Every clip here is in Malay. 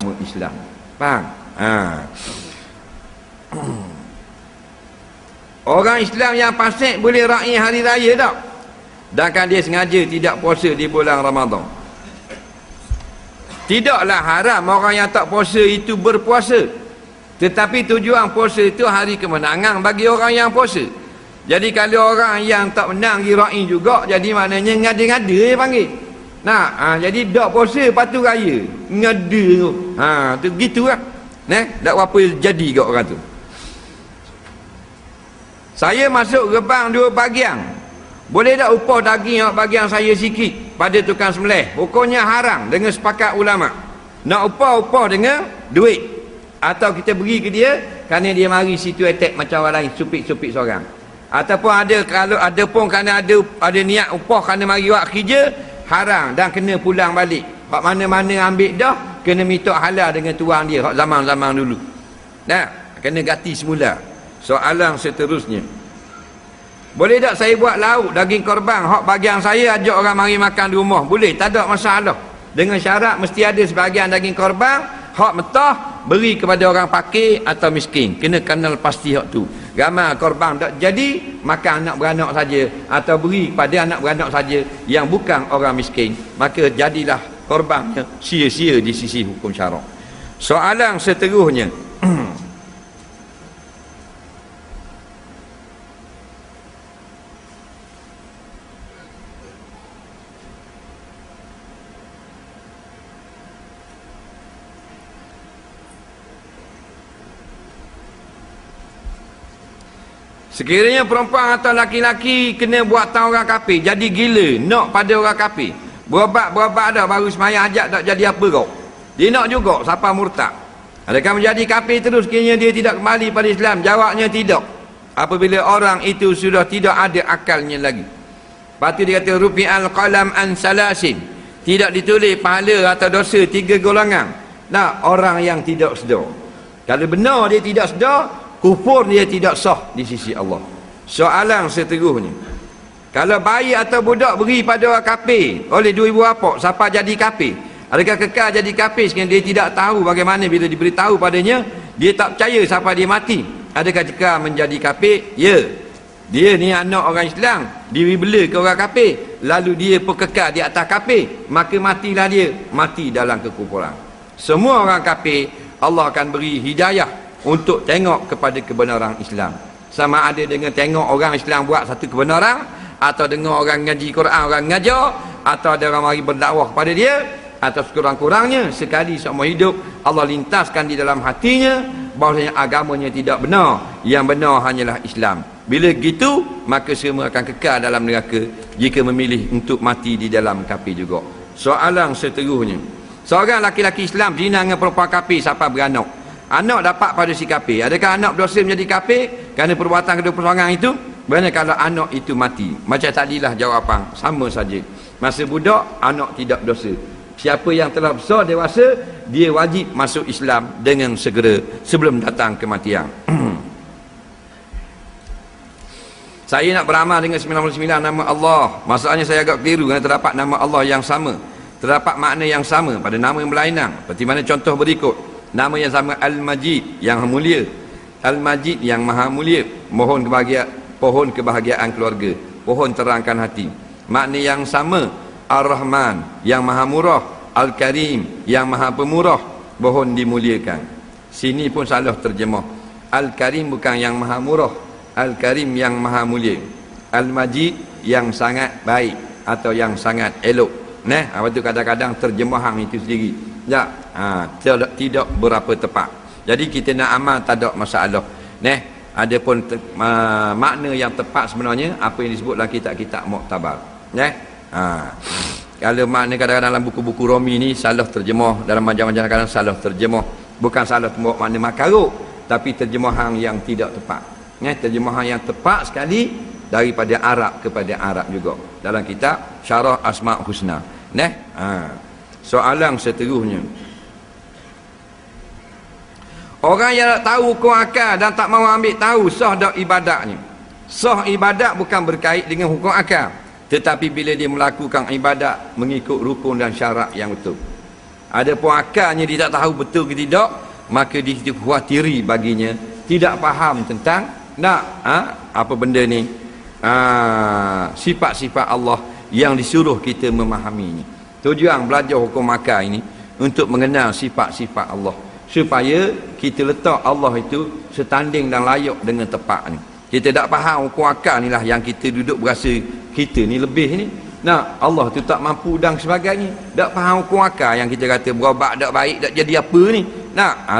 Islam. Faham? Orang Islam yang fasik boleh raih hari raya tak? Sedangkan dia sengaja tidak puasa di bulan Ramadan. Tidaklah haram orang yang tak puasa itu berpuasa, tetapi tujuan puasa itu hari kemenangan bagi orang yang puasa. Jadi kalau orang yang tak menang dia raih juga, jadi maknanya ngada-ngada dia panggil. Nah, jadi tak puasa patu raya, ngada tu. Tu gitulah. Tak apa jadi kat orang tu. Saya masuk gerbang 2 bahagian. Boleh tak upah daging bahagian saya sikit pada tukang sembelih? Hukumnya haram dengan sepakat ulama. Nak upah dengan duit, atau kita beri ke dia kerana dia mari situ attack macam orang lain, supik-supik seorang. Ataupun ada, kalau ada pun kerana ada niat upah kerana mari buat kerja, haram dan kena pulang balik. Hak mana-mana ambil dah kena minta halal dengan tuan dia, hak zaman-zaman dulu. Kena ganti semula. Soalan seterusnya, boleh tak saya buat lauk daging korban hak bahagian saya, ajak orang mari makan di rumah? Boleh, tak ada masalah. Dengan syarat mesti ada sebahagian daging korban hak mentah beri kepada orang fakir atau miskin. Kena kenal pasti hak tu. Ramai korban tak jadi, makan anak beranak saja atau beri kepada anak beranak saja yang bukan orang miskin, maka jadilah korbannya sia-sia di sisi hukum syarak. Soalan seterusnya, sekiranya perempuan atau laki-laki kena buat tahu orang kafir, jadi gila nak pada orang kafir, berobat dah baru semayang hajat tak jadi apa kau, dia nak juga siapa murtad, adakah menjadi kafir terus sekiranya dia tidak kembali pada Islam? Jawabnya tidak, apabila orang itu sudah tidak ada akalnya lagi. Lepas tu dia kata rufi'al qalam an salasin, tidak ditulis pahala atau dosa 3 golongan. Nah, orang yang tidak sedar, kalau benar dia tidak sedar, kufur dia tidak sah di sisi Allah. Soalan seterusnya, kalau bayi atau budak beri pada orang kafir oleh 2 ibu bapa, siapa jadi kafir? Adakah kekal jadi kafir sekiranya dia tidak tahu bagaimana bila diberitahu padanya dia tak percaya sampai dia mati? Adakah kekal menjadi kafir? Ya. Dia ni anak orang Islam, dibela ke orang kafir, lalu dia pun kekal di atas kafir, maka matilah dia, mati dalam kekufuran. Semua orang kafir Allah akan beri hidayah untuk tengok kepada kebenaran Islam, sama ada dengan tengok orang Islam buat satu kebenaran, atau dengar orang ngaji Quran, orang ngajar, atau ada orang mari berdakwah kepada dia, atau sekurang-kurangnya sekali seumur hidup Allah lintaskan di dalam hatinya bahawasanya agamanya tidak benar, yang benar hanyalah Islam. Bila gitu, maka semua akan kekal dalam neraka jika memilih untuk mati di dalam kafir juga. Soalan seterusnya, seorang laki-laki Islam zina dengan perempuan kafir siapa beranak, anak dapat pada si kafir, adakah anak berdosa menjadi kafir kerana perbuatan kedua pasangan itu? Mana kalau anak itu mati? Macam tadilah jawapan, sama saja. Masa budak, anak tidak berdosa. Siapa yang telah besar dewasa, dia wajib masuk Islam dengan segera sebelum datang kematian. Saya nak beramal dengan 99 nama Allah. Masalahnya saya agak keliru kerana terdapat nama Allah yang sama, terdapat makna yang sama pada nama yang berlainan. Seperti mana contoh berikut. Nama yang sama Al-Majid yang mulia, Al-Majid yang maha mulia, pohon kebahagiaan keluarga, pohon terangkan hati. Makna yang sama Ar-Rahman yang maha murah, Al-Karim yang maha pemurah, pohon dimuliakan. Sini pun salah terjemah. Al-Karim bukan yang maha murah, Al-Karim yang maha mulia. Al-Majid yang sangat baik atau yang sangat elok. Apa tu kadang-kadang terjemahan itu sendiri tidak berapa tepat. Jadi kita nak amal tak ada masalah. Ada pun makna yang tepat sebenarnya apa yang disebut dalam kitab-kitab muktabar. Kalau makna kadang-kadang dalam buku-buku Romi ni salah terjemah, dalam majalah-majalah kadang salah terjemah. Bukan salah makna makaruk, tapi terjemahan yang tidak tepat. Terjemahan yang tepat sekali daripada Arab kepada Arab juga dalam kitab Syarah Asma' Husna. Soalan seterusnya, orang yang tak tahu hukum akal dan tak mahu ambil tahu sah tak ibadatnya? Sah ibadat bukan berkait dengan hukum akal, tetapi bila dia melakukan ibadat mengikut rukun dan syarat yang betul. Ada pun akalnya dia tak tahu betul ke tidak, maka dia khawatiri baginya tidak faham tentang apa benda ni, sifat-sifat Allah yang disuruh kita memahaminya. Tujuan belajar hukum akal ini untuk mengenal sifat-sifat Allah, supaya kita letak Allah itu setanding dan layak dengan tepat ni. Kita tak faham hukum akal ni lah yang kita duduk berasa kita ni lebih ni. Allah tu tak mampu dan sebagainya. Tak faham hukum akal yang kita kata berobat tak baik, tak jadi apa ni.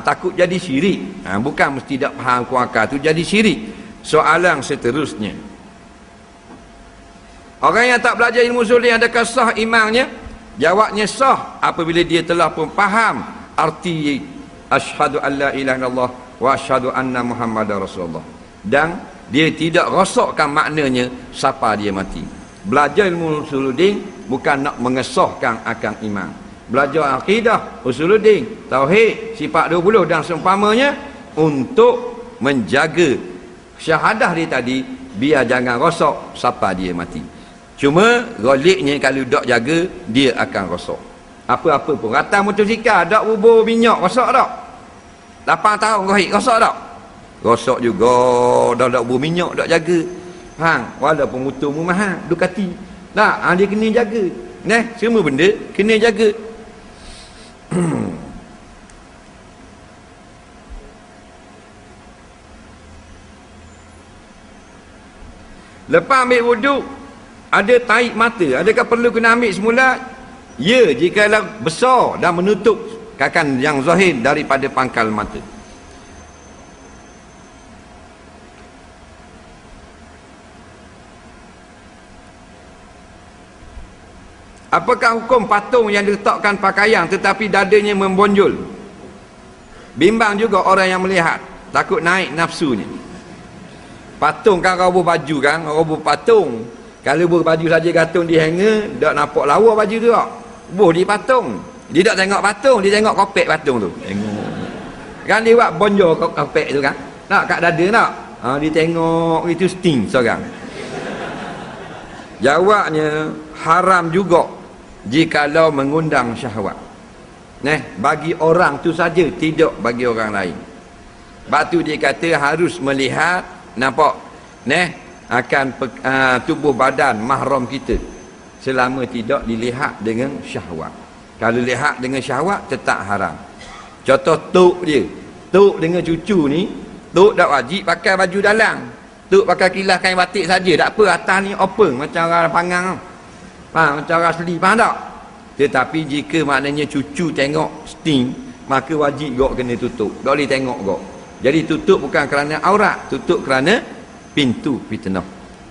Takut jadi syirik. Bukan mesti tak faham hukum akal tu jadi syirik. Soalan seterusnya, orang yang tak belajar ilmu usul ni adakah sah imannya? Jawabnya sah apabila dia telah pun faham arti asyhadu an la ilaha illallah wa asyhadu anna muhammadar rasulullah, dan dia tidak rosakkan maknanya siapa dia mati. Belajar ilmu usuluddin bukan nak mengesahkan akan iman. Belajar akidah, usuluddin, tauhid, sifat 20 dan seumpamanya untuk menjaga syahadah dia tadi, biar jangan rosak siapa dia mati. Cuma goliknya kalau tak jaga, dia akan rosak. Apa-apa pun, ratang motosikal tak bubur minyak, rosak tak? 8 tahun gohik, rosak tak? Rosak juga, dah tak bubur minyak, tak jaga. Walaupun motormu mahal, Ducati. Dia kena jaga. Semua benda kena jaga. Lepas ambil wuduk, ada tarik mata, adakah perlu kena ambil semula? Ya, jika besar dan menutup kakan yang zahir daripada pangkal mata. Apakah hukum patung yang diletakkan pakaian tetapi dadanya membonjol? Bimbang juga orang yang melihat, takut naik nafsunya. Patung kan roboh baju kan, roboh patung. Kalau berbaju saja gantung di hanger, tak nampak lawa baju tu tak? Boh di patung. Dia tak tengok patung, dia tengok kopek patung tu. Tengok. Kan dia buat bonjol kopek tu kan? Nak kat dada nak? Dia tengok itu sting seorang. Jawabnya haram juga jikalau mengundang syahwat. Bagi orang tu saja, tidak bagi orang lain. Sebab tu dia kata harus melihat, nampak akan tubuh badan mahram kita selama tidak dilihat dengan syahwat. Kalau lihat dengan syahwat tetap haram. Contoh tok dia, tok dengan cucu ni, tok tak wajib pakai baju dalam, tok pakai kilas kain batik saja, tak apa, atas ni open macam orang pangang, macam orang asli, faham tak? Tetapi jika maknanya cucu tengok sting, maka wajib gok kena tutup, tak boleh tengok gok. Jadi tutup bukan kerana aurat, tutup kerana pintu fitnah.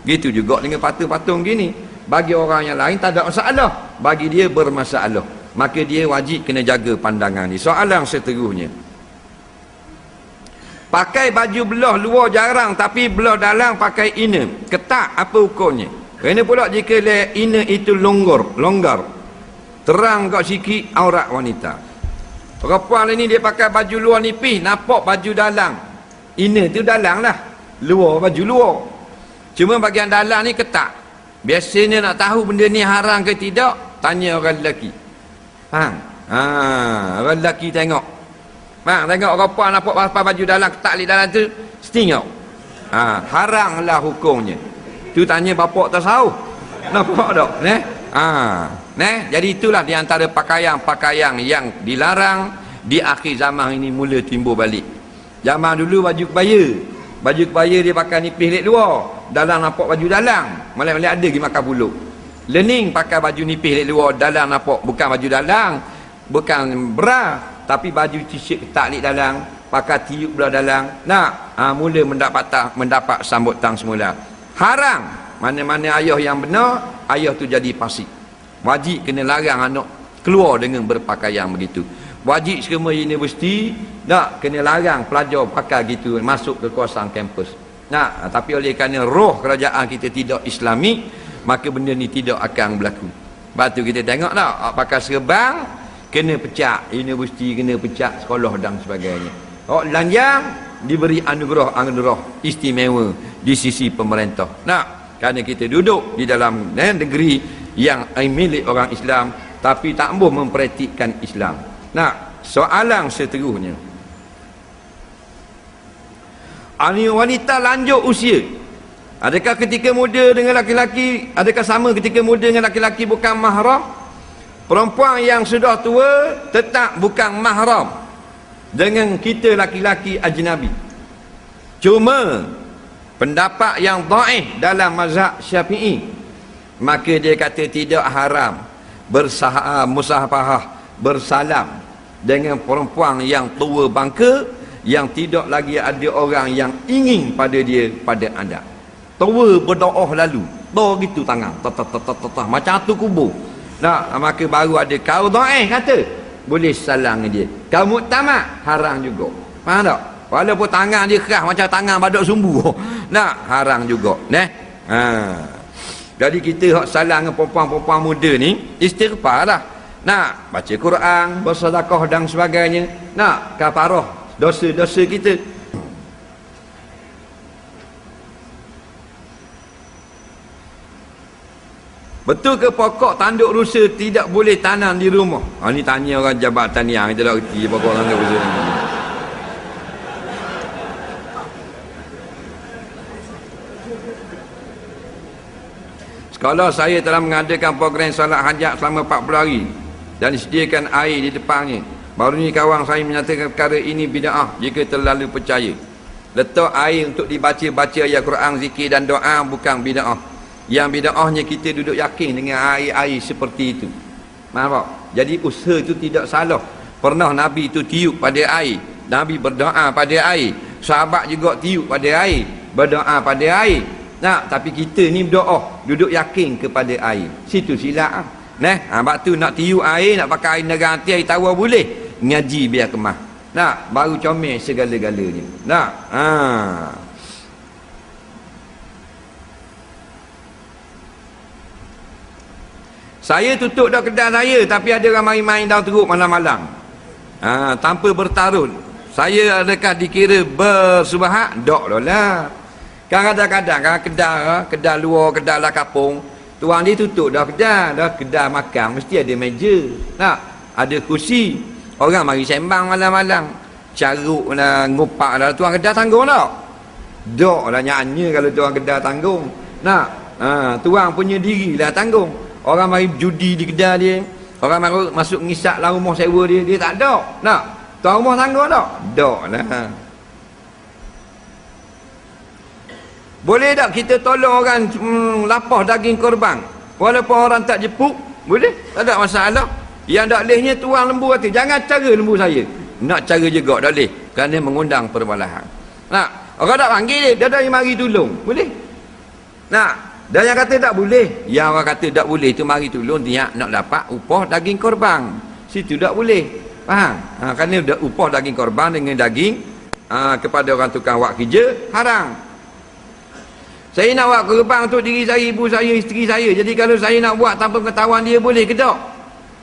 Gitu juga dengan patung-patung gini. Bagi orang yang lain tak ada masalah, bagi dia bermasalah, maka dia wajib kena jaga pandangan ni. Soalan seterusnya, pakai baju belah luar jarang tapi belah dalam pakai inner, ketat apa hukumnya? Kerana pula jika inner itu longgar, terang kat sikit aurat wanita. Perempuan ini dia pakai baju luar nipis, nampak baju dalam. Inner tu dalam lah, luar baju luar. Cuma bahagian dalam ni ketat. Biasanya nak tahu benda ni haram ke tidak, tanya orang lelaki. Orang lelaki tengok. Tengok orang puan nampak pakai baju dalam, ketat di dalam tu, sting tau. Haramlah hukumnya. Tu tanya bapak tasawuf. Nampak tak? Jadi itulah di antara pakaian-pakaian yang dilarang di akhir zaman ini mula timbul balik. Zaman dulu baju kebaya dia pakai nipis lek luar, dalam nampak baju dalam. Malai-malai ada pergi makan pulut. Lening pakai baju nipis lek luar, dalam nampak bukan baju dalam, bukan bra, tapi baju t-shirt ketat lek dalam, pakai tiup belah dalam. Mula mendapat sambutan semula. Haram. Mana-mana ayah yang benar, ayah tu jadi fasik. Wajib kena larang anak keluar dengan berpakaian begitu. Wajib semua universiti nak kena larang pelajar pakai gitu masuk ke kawasan kampus. Tapi oleh kerana roh kerajaan kita tidak Islami, maka benda ni tidak akan berlaku. Sebab tu kita tengok tak, pakai serban kena pecat, universiti kena pecat, sekolah dan sebagainya. Lanjang diberi anugerah istimewa di sisi pemerintah. Kerana kita duduk di dalam negeri yang milik orang Islam, tapi tak mampu mempraktikkan Islam. Nah, soalan seterusnya. Wanita lanjut usia, adakah ketika muda dengan laki-laki, adakah sama ketika muda dengan laki-laki bukan mahram? Perempuan yang sudah tua tetap bukan mahram dengan kita laki-laki ajnabi. Cuma pendapat yang dhaif dalam mazhab Syafi'i, maka dia kata tidak haram musafahah, bersalam dengan perempuan yang tua bangka, yang tidak lagi ada orang yang ingin pada dia pada anda. Tua berdoa lalu, doa gitu tangan, macam tu kubur. Nah, maka baru ada kau dhaif kata boleh salam dengan dia. Kau muktamad haram juga. Faham tak? Walaupun tangan dia keras macam tangan badak sumbu. Nah, haram juga. Jadi kita hak salam dengan perempuan-perempuan muda ni istighfarlah. Nah, baca Quran, bersedekah dan sebagainya. Nah, kafarah dosa-dosa kita. Betul ke pokok tanduk rusa tidak boleh tanam di rumah? Ni tanya orang jabatan yang kita tak reti pokok tanduk rusa ni. Sekolah saya telah mengadakan program solat hajat selama 40 hari dan disediakan air di depannya. Baru ni kawan saya menyatakan perkara ini bid'ah jika terlalu percaya. Letak air untuk dibaca-baca ayat Quran, zikir dan doa bukan bid'ah. Yang bid'ahnya kita duduk yakin dengan air-air seperti itu. Faham tak? Jadi usaha itu tidak salah. Pernah Nabi itu tiup pada air, Nabi berdoa pada air, sahabat juga tiup pada air, berdoa pada air. Nah, tapi kita ni berdoa duduk yakin kepada air. Situ silap ah. Sebab tu nak tiup air, nak pakai air negara hati, air tawar boleh. Ngaji biar kemah. Nah, baru comel segala-galanya. Nah, saya tutup dah kedai saya, tapi ada orang main-main dah teruk malam-malam. Tanpa bertarung. Saya adakah dikira bersubahat? Tak lah. Kan kadang-kadang kan kedai luar, kedai lah kapung, tuan dia tutup dah kedai makan, mesti ada meja. Nah, ada kursi. Orang mari sembang malam-malam. Caruk lah, ngupak lah. Tuan kedai tanggung tak? Tak lah nyanyi kalau tuan kedai tanggung. Nah, tuan punya diri lah tanggung. Orang mari judi di kedai dia, orang mari masuk ngisap lah rumah sewa dia tak ada. Nah, tuan rumah tanggung tak? Tak lah. Boleh tak kita tolong orang lapah daging korban walaupun orang tak jepuk? Boleh, tak ada masalah. Yang tak bolehnya tuang lembu kata, jangan cara lembu saya. Nak cara juga tak boleh, kerana mengundang perbalahan. Nah, orang tak panggil dia dah mari tolong. Boleh? Nah, dan yang kata tak boleh, yang orang kata tak boleh tu mari tolong dia nak dapat upah daging korban. Situ tak boleh. Faham? Kerana upah daging korban dengan daging kepada orang tukang buat kerja haram. Saya nak buat korban untuk diri saya, ibu saya, isteri saya. Jadi kalau saya nak buat tanpa pengetahuan dia, boleh ke tak?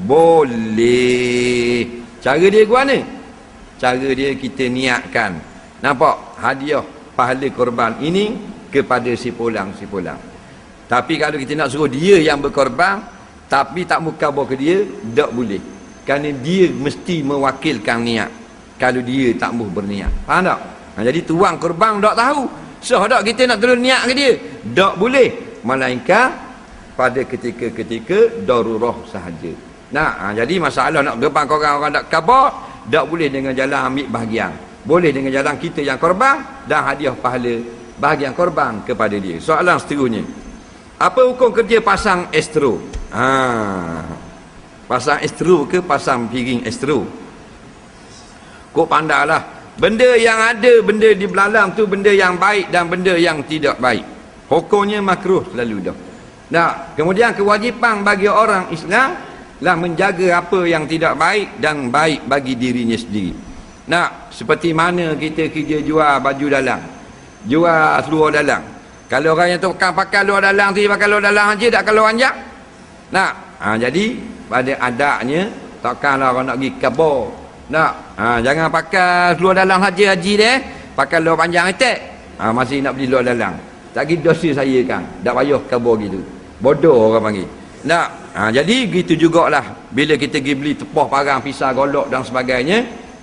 Boleh. Cara dia ke mana? Cara dia kita niatkan. Nampak? Hadiah pahala korban ini kepada si pulang. Tapi kalau kita nak suruh dia yang berkorban, tapi tak mukabah ke dia, tak boleh. Kerana dia mesti mewakilkan niat. Kalau dia tak mahu berniat. Faham tak? Jadi tuang korban tak tahu. Sah tak kita nak terus niat ke dia? Tak boleh. Melainkan pada ketika-ketika darurah sahaja. Nah, jadi masalah nak gerbang orang tak khabar, tak boleh dengan jalan ambil bahagian. Boleh dengan jalan kita yang korban dan hadiah pahala bahagian korban kepada dia. Soalan seterusnya. Apa hukum kerja pasang estro? Pasang estro ke pasang piring estro? Kau pandailah. Benda yang ada, benda di belalang tu benda yang baik dan benda yang tidak baik. Hukumnya makruh selalu dah. Nah, kemudian kewajipan bagi orang Islam lah menjaga apa yang tidak baik dan baik bagi dirinya sendiri. Nah, seperti mana kita kerja jual baju dalam, jual seluar dalam. Kalau orang yang tukang pakai luar dalam tu, dia pakai luar dalam aja, tak kalau anjak. Nah, jadi pada adabnya takkanlah orang nak pergi kabar. Nak, jangan pakai luar dalam saja haji dia, pakai luar panjang attack. Masih nak beli luar dalam. Tak kira dosa saya kan, tak payah kabar gitu. Bodoh orang panggil. Tak. Jadi gitu jugalah bila kita pergi beli tepah parang, pisah, golok dan sebagainya,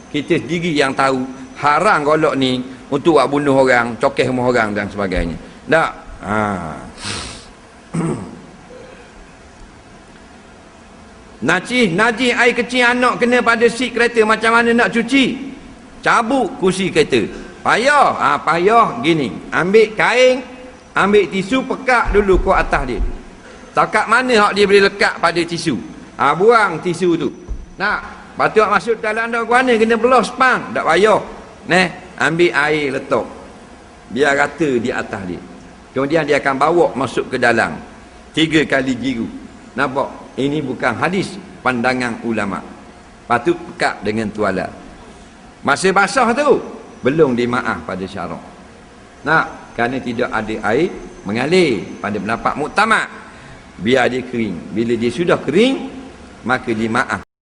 kita sendiri yang tahu haram golok ni untuk buat bunuh orang, cokeh rumah orang dan sebagainya. Tak. Najis air kecil anak kena pada seat kereta, macam mana nak cuci? Cabut kursi kereta. Payah. Payah gini. Ambil kain, ambil tisu, pekat dulu ke atas dia. Takat mana hak dia boleh lekat pada tisu? Buang tisu tu. Nak, patut masuk dalam dah guana kena belah spang, tak payah. Ambil air letak. Biar rata di atas dia. Kemudian dia akan bawa masuk ke dalam. 3 kali jiru. Nampak? Ini bukan hadis, pandangan ulama. Patut pekat dengan tuala. Masa basah tu belum dimaaf pada syarak. Nak, kerana tidak ada air mengalir pada pendapat muktamad. Biar dia kering. Bila dia sudah kering, maka dimaaf.